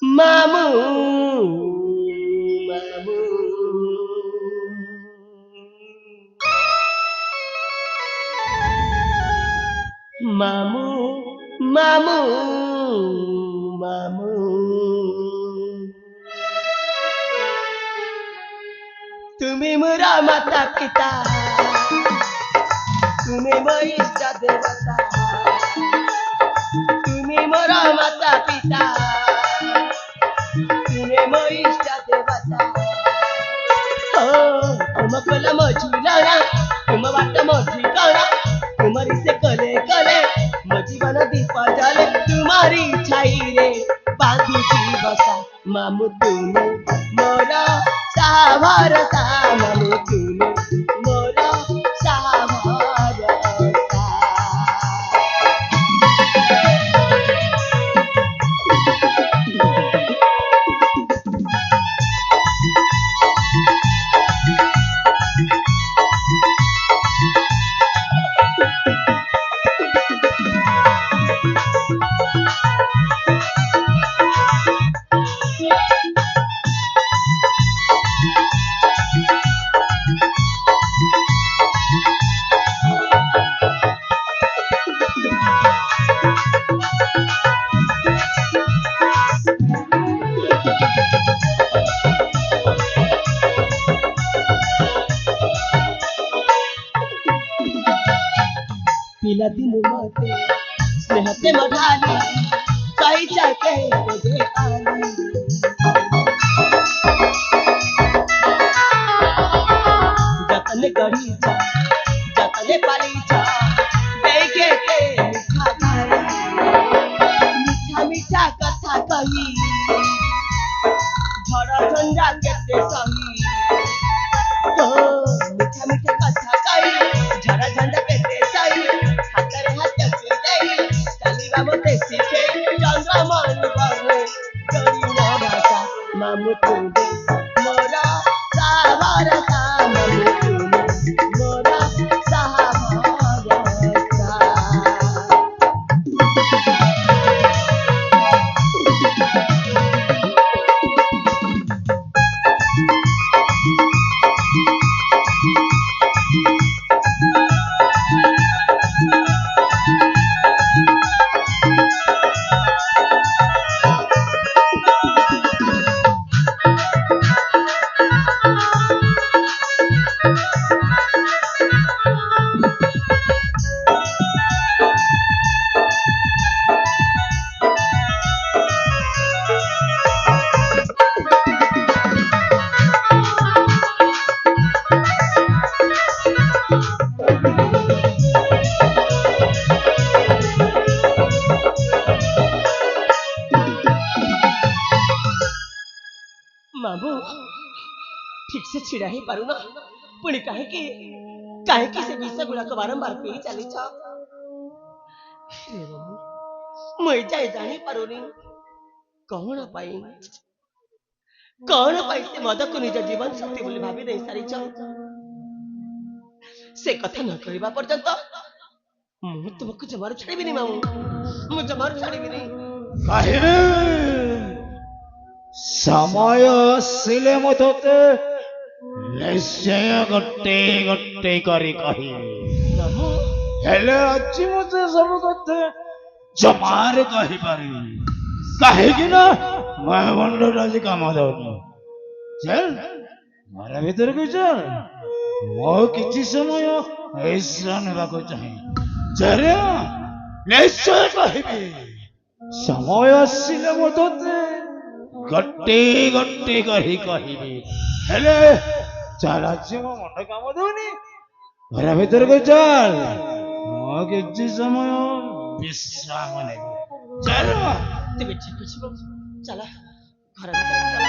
মামু মামু মামু মামু মামু তুমি মোরা মাতা পিতা তুমি মোর ইষ্ট দেবতা তুমি মোরা মাতা পিতা তুমি মোর ইষ্ট দেবতা ओ तुम कोल मझिलाना तुम बाट मझिलाना तुम्हारी से कले कले मो जीवन दीप जले तुम्हारी छाई रे बांधी बसा मामू तुम मोर साभरसा मामू तुम मोर साभरसा पिलादिनु मते स्नेहते मढाली चाहिचाके तुझे आली जतने गढीचा जतने पालीचा देखे के मिठा गाली मीठा मीठा कथा कही झड़ा झंझा केते सही मीठा मीठा कथा कही झड़ा झंझा केते सही हातरे हात से देई चालीबा मते सिखे चंद्र मन बने करी न भाषा मामू तुमे मोरा साभरसा मामू तुमे मोरा साभरसा मामू ठीक से छिड़ा ही पारू ना पुणी काहे कि से विष गुड़ाक बारंबार पी चली मुई जाए जानी पारुनी कौन पाई से मद को निज जीवन शक्ति बोली भाभी दे सारी से कथा न कहवा पर्यंत मु तुमको जमार छाड़बी मामू मु जमार छाड़बी समय ଆସିଲେ ମୋତେ ନିଶ୍ଚୟ ଗୋଟେ ଗୋଟେ କରି କହିବି मामू ହେଲେ ଆଜି ମୋତେ ସବୁ କଥା ଜମାରେ କହିପାରିବି କାହିଁକି ନା ମହାମଣ୍ଡଳ ଆଜି କାମ ଦଉନି ଚାଲ ଘର ଭିତରକୁ ଚାଲ ମୁଁ କିଛି ସମୟ ବିଶ୍ରାମ ନେବାକୁ ଚାହେଁ ଚାଲ ନିଶ୍ଚୟ କହିବି ସମୟ ଆସିଲେ ମୋତେ ଗୋଟେ ଗୋଟେ କରି କହିବି ହେଲେ ଚାଲ ଆଜି ମୋ ମନ କାମ ଦଉନି ଘର ଭିତରକୁ ଚାଲ ମୁଁ କିଛି ସମୟ ବିଶ୍ରାମ ନେବି ଚାଲ तेरे ठीक है चला घर में चला